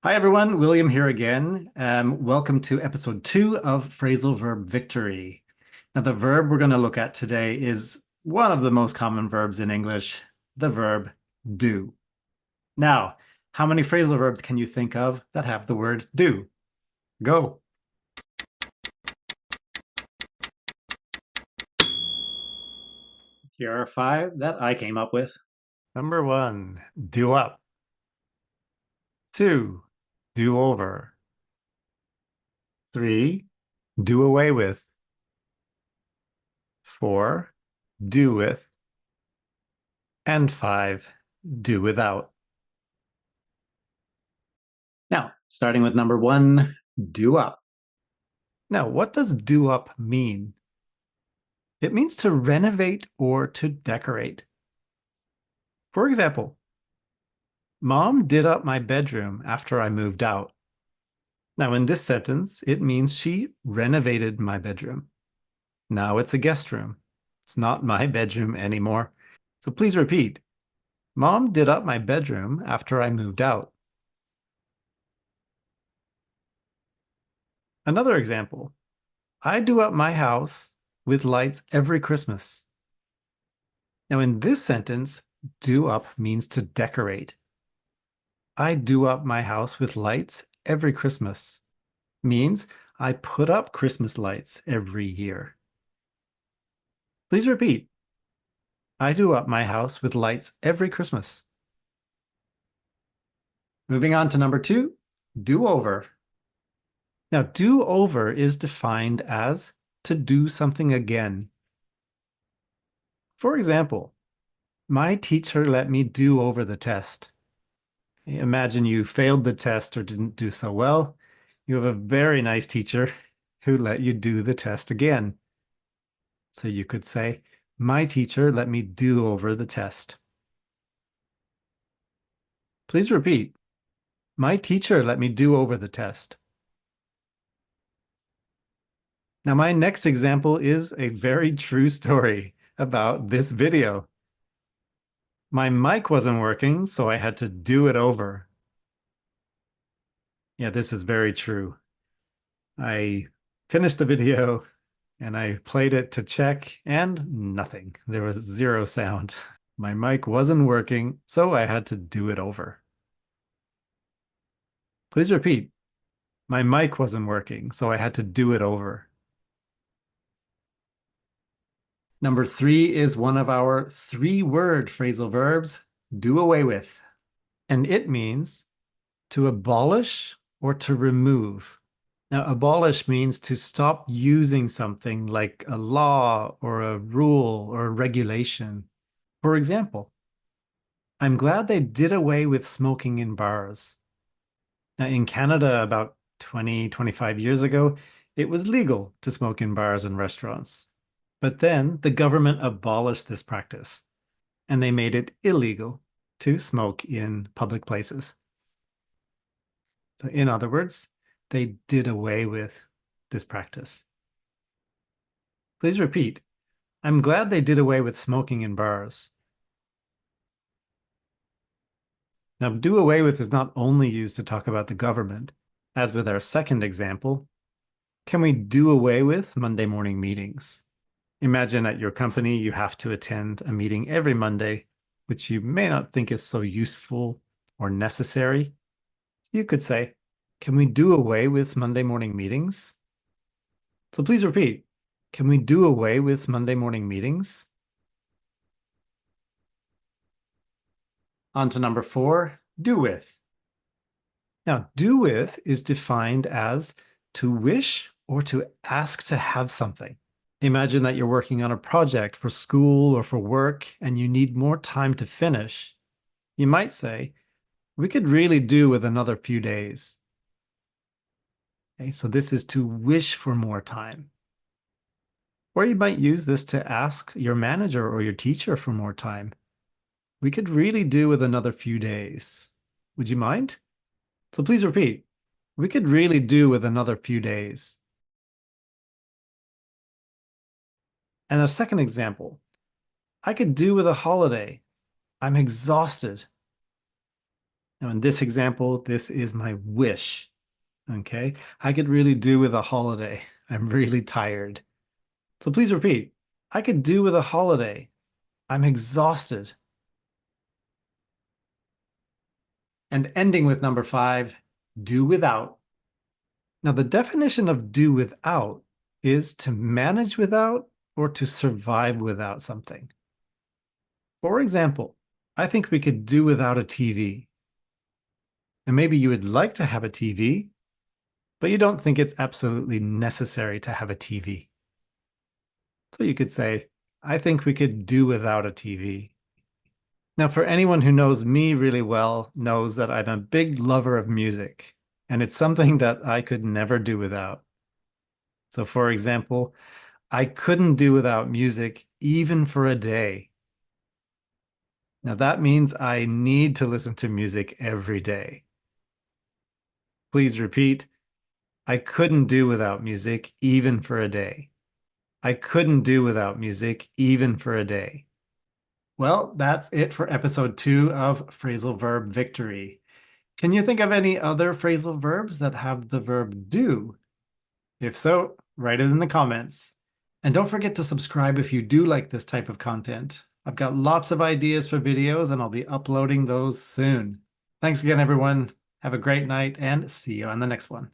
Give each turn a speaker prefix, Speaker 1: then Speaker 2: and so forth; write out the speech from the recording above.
Speaker 1: Hi everyone, William here again. Welcome to episode 2 of Phrasal Verb Victory. Now the verb we're going to look at today is one of the most common verbs in English, the verb do. Now, how many phrasal verbs can you think of that have the word do? Go. Here are 5 that I came up with. Number 1, do up. 2, do over. 3, do away with. 4, do with. And 5, do without. Now, starting with number 1, do up. Now, what does do up mean? It means to renovate or to decorate. For example, Mom did up my bedroom after I moved out. Now, in this sentence, it means she renovated my bedroom. Now it's a guest room. It's not my bedroom anymore. So please repeat. Mom did up my bedroom after I moved out. Another example. I do up my house with lights every Christmas. Now, in this sentence, do up means to decorate. I do up my house with lights every Christmas. Means I put up Christmas lights every year. Please repeat. I do up my house with lights every Christmas. Moving on to number 2, do over. Now, do over is defined as to do something again. For example, my teacher let me do over the test. Imagine you failed the test or didn't do so well. You have a very nice teacher who let you do the test again. So you could say, my teacher let me do over the test. Please repeat. My teacher let me do over the test. Now, my next example is a very true story about this video. My mic wasn't working, so I had to do it over. Yeah, this is very true. I finished the video and I played it to check and nothing. There was 0 sound. My mic wasn't working, so I had to do it over. Please repeat. My mic wasn't working, so I had to do it over. Number 3 is one of our 3-word phrasal verbs, do away with. And it means to abolish or to remove. Now, abolish means to stop using something like a law or a rule or a regulation. For example, I'm glad they did away with smoking in bars. Now, in Canada, about 20, 25 years ago, it was legal to smoke in bars and restaurants. But then the government abolished this practice, and they made it illegal to smoke in public places. So in other words, they did away with this practice. Please repeat. I'm glad they did away with smoking in bars. Now, do away with is not only used to talk about the government. As with our second example, can we do away with Monday morning meetings? Imagine at your company you have to attend a meeting every Monday, which you may not think is so useful or necessary. You could say, can we do away with Monday morning meetings? So please repeat. Can we do away with Monday morning meetings? On to number 4, do with. Now, do with is defined as to wish or to ask to have something. Imagine that you're working on a project for school or for work and you need more time to finish. You might say, we could really do with another few days. Okay, so this is to wish for more time. Or you might use this to ask your manager or your teacher for more time. We could really do with another few days. Would you mind? So please repeat. We could really do with another few days. And a second example. I could do with a holiday. I'm exhausted. Now, in this example, this is my wish. Okay. I could really do with a holiday. I'm really tired. So please repeat. I could do with a holiday. I'm exhausted. And ending with number 5, do without. Now, the definition of do without is to manage without or to survive without something. For example, I think we could do without a TV. And maybe you would like to have a TV, but you don't think it's absolutely necessary to have a TV. So you could say, I think we could do without a TV. Now, for anyone who knows me really well, knows that I'm a big lover of music, and it's something that I could never do without. So, for example, I couldn't do without music even for a day. Now, that means I need to listen to music every day. Please repeat, I couldn't do without music even for a day. I couldn't do without music even for a day. Well, that's it for episode 2 of Phrasal Verb Victory. Can you think of any other phrasal verbs that have the verb do? If so, write it in the comments. And don't forget to subscribe if you do like this type of content. I've got lots of ideas for videos and I'll be uploading those soon. Thanks again, everyone. Have a great night and see you on the next one.